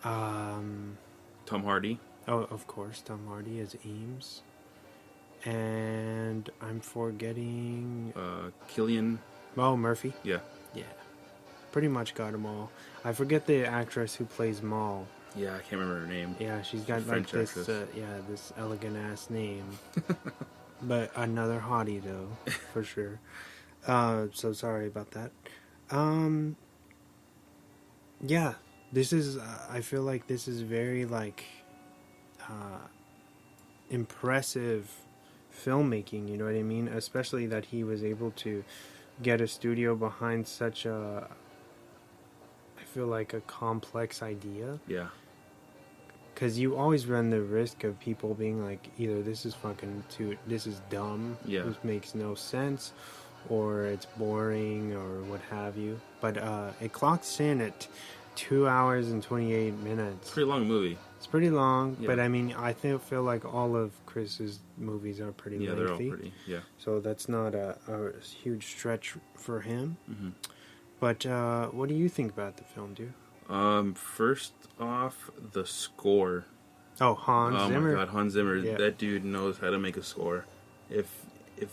Um, Tom Hardy. oh, of course, Tom Hardy as Eames. And I'm forgetting... Killian. Oh, Murphy. Yeah. Yeah. Pretty much got them all. I forget the actress who plays Maul. Yeah, I can't remember her name. Yeah, she's a got like French this, actress. this elegant ass name. But another hottie though, for sure. So sorry about that. Yeah, this is. I feel like this is very like impressive filmmaking. You know what I mean? Especially that he was able to get a studio behind such a. I feel like a complex idea. Yeah. Because you always run the risk of people being like, either this is this is dumb, Yeah. this makes no sense, or it's boring, or what have you. But it clocks in at 2 hours and 28 minutes. Pretty long movie. It's pretty long, Yeah. but I mean, I feel like all of Chris's movies are pretty lengthy. They're all pretty. Yeah. So that's not a huge stretch for him. Mm-hmm. But what do you think about the film, dude? First off, the score. Oh, Hans Zimmer. Oh my god, Hans Zimmer. Yeah. That dude knows how to make a score. If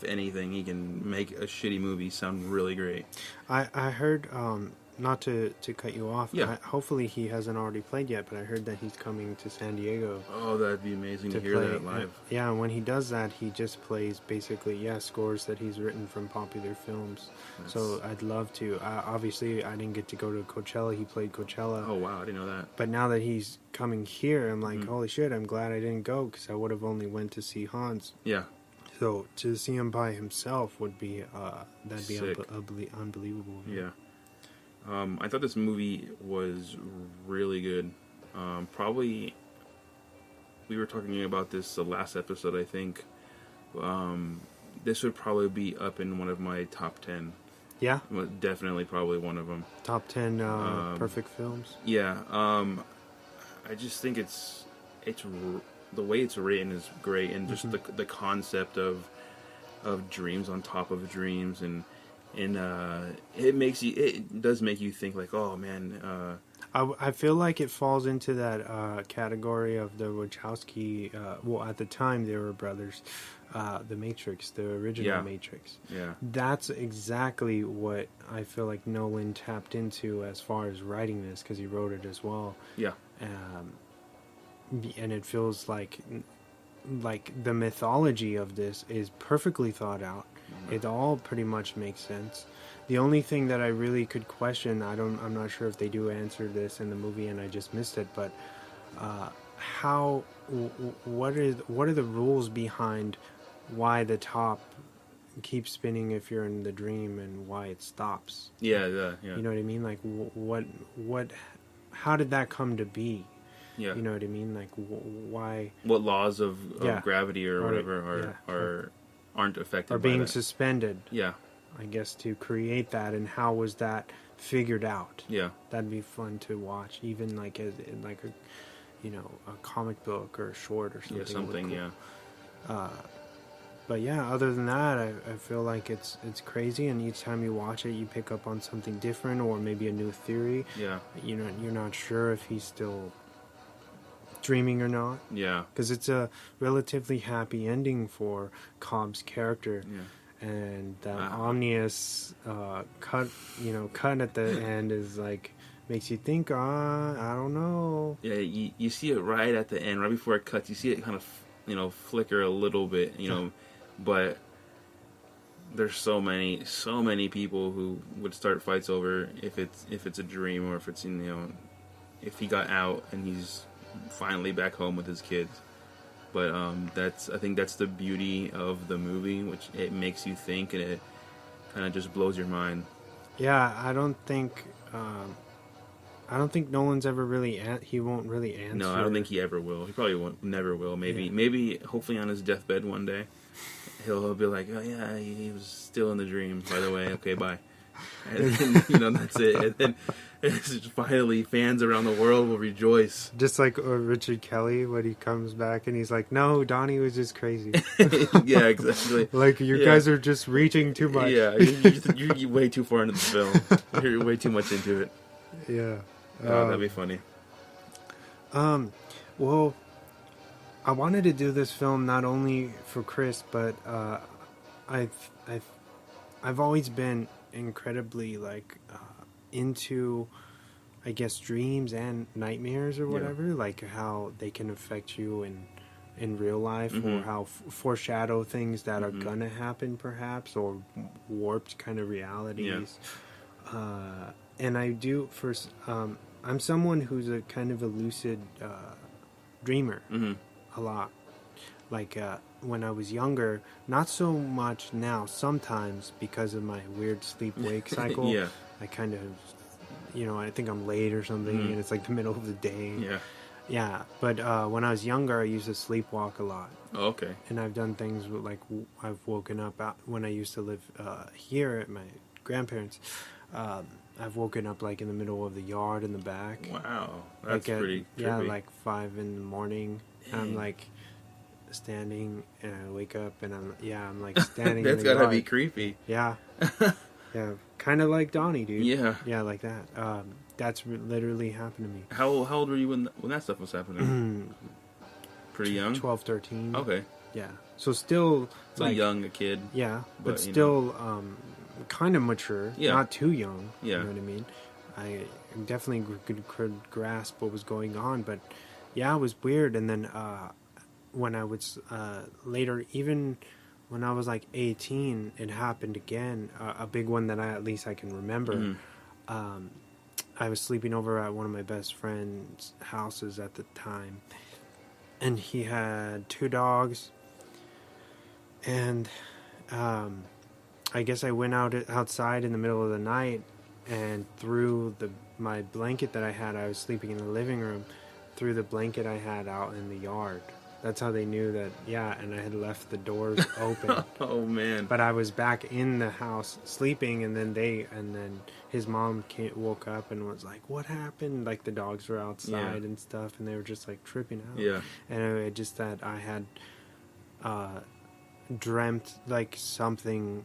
anything, he can make a shitty movie sound really great. I heard, not to cut you off, Yeah. hopefully he hasn't already played yet, but I heard that he's coming to San Diego Oh, that'd be amazing to hear play. that live. Yeah, and when he does that, he just plays basically, scores that he's written from popular films. So I'd love to. Obviously, I didn't get to go to Coachella. He played Coachella. Oh wow, I didn't know that. But now that he's coming here, I'm like, Mhm. holy shit, I'm glad I didn't go, because I would have only went to see Hans. Yeah. So to see him by himself would be, that'd be Sick. unbelievable. Yeah. I thought this movie was really good. Probably, we were talking about this the last episode, I think. This would probably be up in one of my top 10. Yeah? Well, definitely probably one of them. Top 10 perfect films. Yeah. I just think it's the way it's written is great, and just the concept of dreams on top of dreams, and it does make you think like, oh man. I feel like it falls into that category of the Wachowski. Well, at the time they were brothers. The Matrix, the original Matrix. Yeah. That's exactly what I feel like Nolan tapped into as far as writing this, because he wrote it as well. Yeah. And it feels like the mythology of this is perfectly thought out. Mm-hmm. It all pretty much makes sense. The only thing that I really could question, I'm not sure if they do answer this in the movie and I just missed it, but what are the rules behind why the top keeps spinning if you're in the dream, and why it stops? Yeah. You know what I mean? Like how did that come to be? Yeah. You know what I mean? Like why? What laws of gravity or whatever aren't affected are by being that. suspended? Yeah. I guess to create that, and how was that figured out? Yeah. That'd be fun to watch, even like as in like a comic book or a short or something. Yeah, something. Cool. Yeah. But yeah, other than that, I feel like it's crazy, and each time you watch it, you pick up on something different, or maybe a new theory. Yeah. You're not sure if he's still dreaming or not. Yeah. Because it's a relatively happy ending for Cobb's character. Yeah. And the ominous cut at the end is like, makes you think, I don't know. Yeah, you see it right at the end, right before it cuts. You see it kind of, flicker a little bit, but there's so many people who would start fights over if it's a dream, or if it's if he got out and he's finally back home with his kids. But I think that's the beauty of the movie, which it makes you think, and it kind of just blows your mind. Yeah, I don't think Nolan's ever really he won't really answer. No, I don't think he ever will. He probably never will. Maybe hopefully on his deathbed one day, he'll be like, oh yeah, he was still in the dream, by the way. Okay, bye. And then, that's it. And then finally, fans around the world will rejoice. Just like Richard Kelly, when he comes back and he's like, "No, Donnie was just crazy." Yeah, exactly. Like you guys are just reaching too much. Yeah, you're way too far into the film. You're way too much into it. Yeah, that'd be funny. Well, I wanted to do this film not only for Chris, but I've I've I've always been incredibly into, I guess, dreams and nightmares or Yeah. whatever, like how they can affect you in real life, or Mhm. how foreshadow things that are Mhm. gonna happen, perhaps, or warped kind of realities. And I do first. I'm someone who's a kind of a lucid dreamer Mhm. a lot. Like when I was younger, not so much now. Sometimes because of my weird sleep-wake cycle, Yeah. I kind of, I think I'm late or something, Mhm. and it's like the middle of the day. Yeah. Yeah, but when I was younger, I used to sleepwalk a lot, Oh, okay. and I've done things I've woken up out when I used to live here at my grandparents. Um, I've woken up like in the middle of the yard in the back. Wow. That's Like at, pretty yeah, trippy. like 5 in the morning. And I'm Dang. like standing, and I wake up, and I'm like standing in That's the gotta yard. be creepy. Yeah, yeah, kind of like Donnie, dude. Yeah. Yeah, like that. That's literally happened to me. How old were you when that stuff was happening? Pretty young. 12, 13. Okay. Yeah. So still, So young a kid. Yeah, but but, you still kind of mature. Yeah. Not too young. Yeah. You know what I mean? I definitely could grasp what was going on, but yeah, it was weird. And then when I was later, even when I was like 18, it happened again. A big one that at least I can remember. Mhm. I was sleeping over at one of my best friend's houses at the time, and he had 2 dogs. And I guess I went outside in the middle of the night and threw my blanket that I had. I was sleeping in the living room. Threw the blanket I had out in the yard. That's how they knew that. Yeah, and I had left the doors open. Oh man. But I was back in the house sleeping, and then his mom woke up and was like, "What happened?" Like the dogs were outside and stuff, and they were just like tripping out. Yeah. And it just that I had dreamt like something.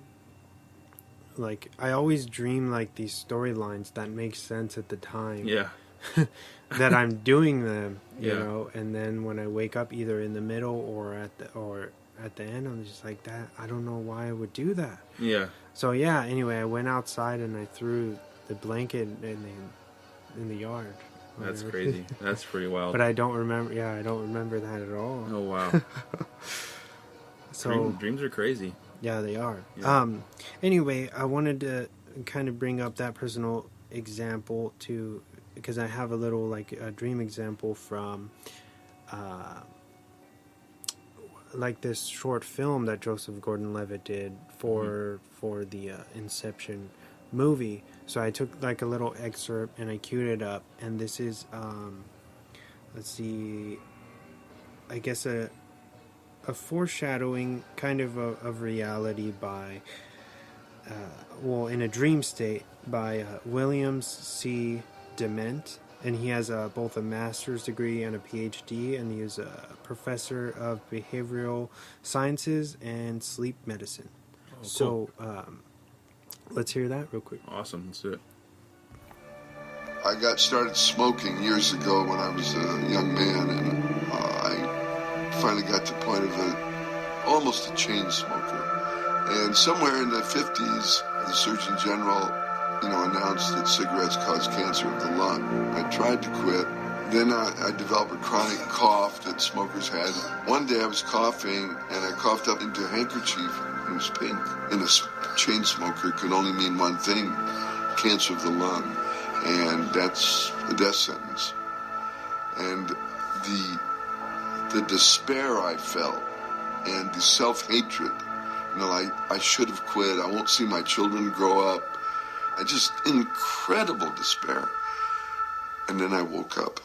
Like I always dream like these storylines that make sense at the time. Yeah. That I'm doing them, Yeah. and then when I wake up either in the middle or at the end, I'm just like that. I don't know why I would do that. Yeah. So yeah, anyway, I went outside and I threw the blanket in the yard. That's Whatever. crazy. That's pretty wild. But I don't remember. Yeah, I don't remember that at all. Oh wow. So Dreams are crazy. yeah, they are. Yeah. Anyway, I wanted to kind of bring up that personal example too, because I have a little like a dream example from like this short film that Joseph Gordon-Levitt did for the Inception movie. So I took like a little excerpt and I queued it up, and this is let's see, I guess a foreshadowing kind of reality by in a dream state by Williams C. Dement, and he has both a master's degree and a PhD, and he is a professor of behavioral sciences and sleep medicine. Oh, cool. So let's hear that real quick. Awesome. Let's do it. I got started smoking years ago when I was a young man, and I finally got to the point of almost a chain smoker. And somewhere in the 50s, the Surgeon General, announced that cigarettes cause cancer of the lung. I tried to quit. Then I developed a chronic cough that smokers had. One day I was coughing, and I coughed up into a handkerchief. It was pink. And a chain smoker could only mean one thing: cancer of the lung. And that's a death sentence. And the despair I felt and the self-hatred, I should have quit. I won't see my children grow up. I just incredible despair. And then I woke up.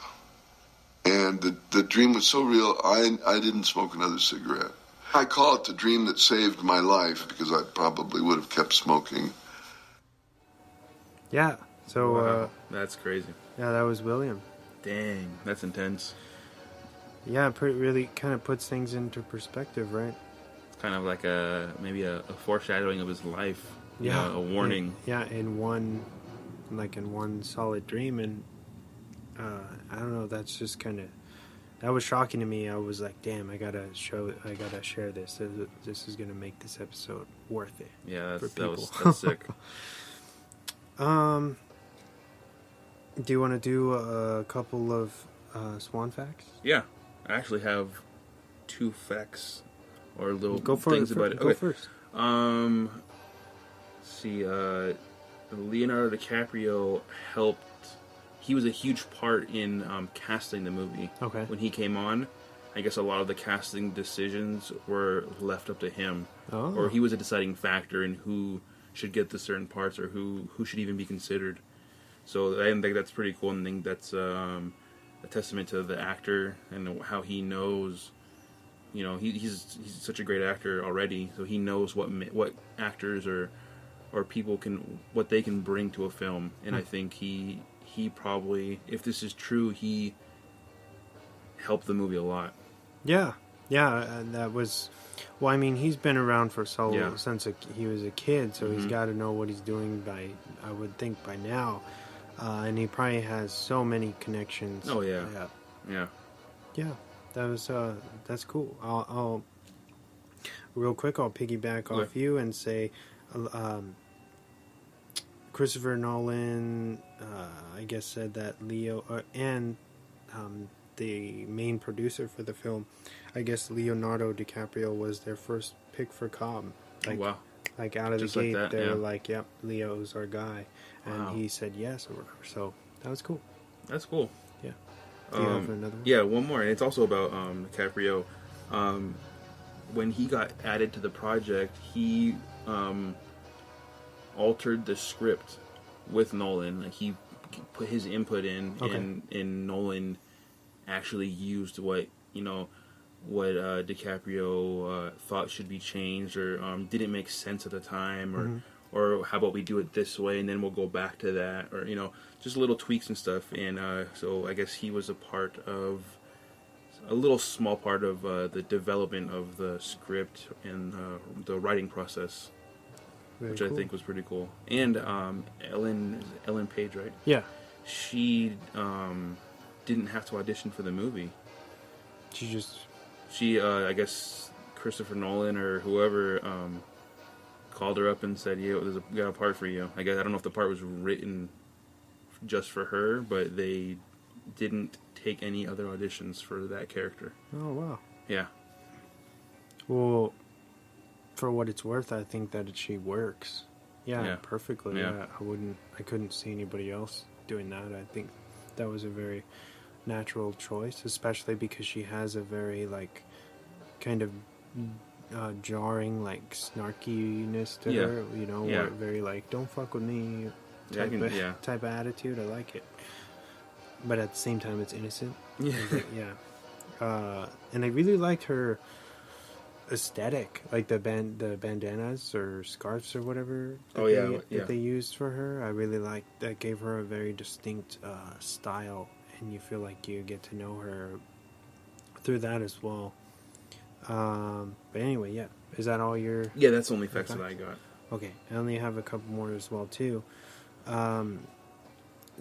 And the dream was so real, I didn't smoke another cigarette. I call it the dream that saved my life, because I probably would have kept smoking. Yeah. So Wow. That's crazy. yeah, that was William. Dang. That's intense. Yeah, really kind of puts things into perspective, right? It's kind of like maybe a foreshadowing of his life. Yeah, A warning. in one solid dream. And I don't know. That's just kind of that was shocking to me. I was like, damn, I gotta share this. This is gonna make this episode worth it. Yeah, for people. that's sick. Do you want to do a couple of Swan facts? Yeah, I actually have 2 facts or little Go for things it. about it. Go Okay. first. Let's see, Leonardo DiCaprio helped. He was a huge part in casting the movie. Okay. When he came on, I guess a lot of the casting decisions were left up to him, Oh. or he was a deciding factor in who should get the certain parts or who should even be considered. So I think that's pretty cool, and I think that's a testament to the actor and how he knows. You know, he's such a great actor already, so he knows what actors or people what they can bring to a film, and I think he probably, if this is true, he helped the movie a lot. Yeah, that was. Well, I mean, he's been around for since he was a kid, so he's got to know what he's doing I would think by now, and he probably has so many connections. Oh yeah, yeah. That's cool. I'll real quick. I'll piggyback off you and say, Christopher Nolan, I guess, said that Leo and the main producer for the film, I guess Leonardo DiCaprio was their first pick for Cobb. Like, wow. Like out of Just the like gate, that, they yeah. were like, "Yep, Leo's our guy," and Wow. he said yes or whatever. So that was cool. That's cool. Yeah. Do you have another one? Yeah, one more, and it's also about DiCaprio. When he got added to the project, he altered the script with Nolan. Like, he put his input in, Okay. and Nolan actually used what DiCaprio thought should be changed or didn't make sense at the time, or how about we do it this way and then we'll go back to that, or just little tweaks and stuff. And so I guess he was a little small part of the development of the script and the writing process, Very which cool. I think was pretty cool. And Ellen Page, right? Yeah. She didn't have to audition for the movie. She I guess Christopher Nolan or whoever called her up and said, "Yeah, we got a part for you." I don't know if the part was written just for her, but they didn't take any other auditions for that character. Oh wow. Yeah. Well, for what it's worth, I think that she works. Yeah, perfectly. Yeah. I couldn't see anybody else doing that. I think that was a very natural choice, especially because she has a very kind of jarring snarkiness to her. Yeah. Very don't fuck with me type of attitude. I like it, but at the same time, it's innocent. Yeah. And I really liked her aesthetic, like the bandanas or scarves or whatever that they used for her. I really liked that. Gave her a very distinct style, and you feel like you get to know her through that as well. But anyway, yeah, is that all your? Yeah, that's the only facts that I got. Okay, I only have a couple more as well too.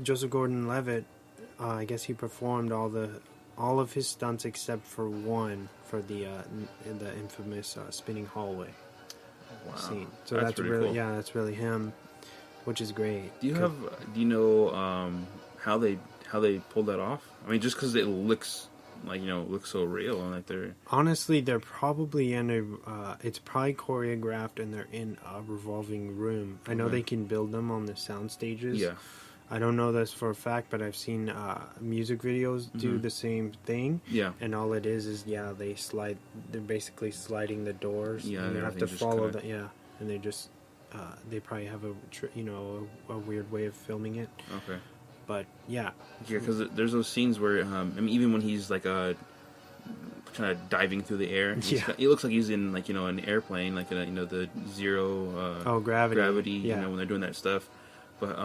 Joseph Gordon-Levitt, I guess he performed all of his stunts except for one for the infamous spinning hallway scene. So that's really cool. that's really him, which is great. Do you know how they pulled that off? I mean, just because it looks looks so real, and they're honestly, they're probably in it's probably choreographed, and they're in a revolving room. I know they can build them on the sound stages. Yeah. I don't know this for a fact, but I've seen music videos do the same thing. Yeah. And all it is they're basically sliding the doors. Yeah, and you have to everything just follow kinda- and they just, they probably have a weird way of filming it. Okay. But yeah. Yeah, because there's those scenes where, even when he's kind of diving through the air, it looks like he's in an airplane, the zero gravity, when they're doing that stuff. But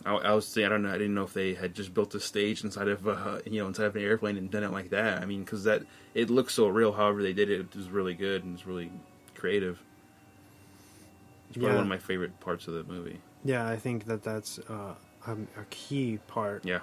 I was saying, I didn't know if they had just built a stage inside of an airplane and done it like that. I mean, because it looks so real. However they did it, it was really good and it's really creative. It's probably one of my favorite parts of the movie. Yeah, I think that's a key part Yeah.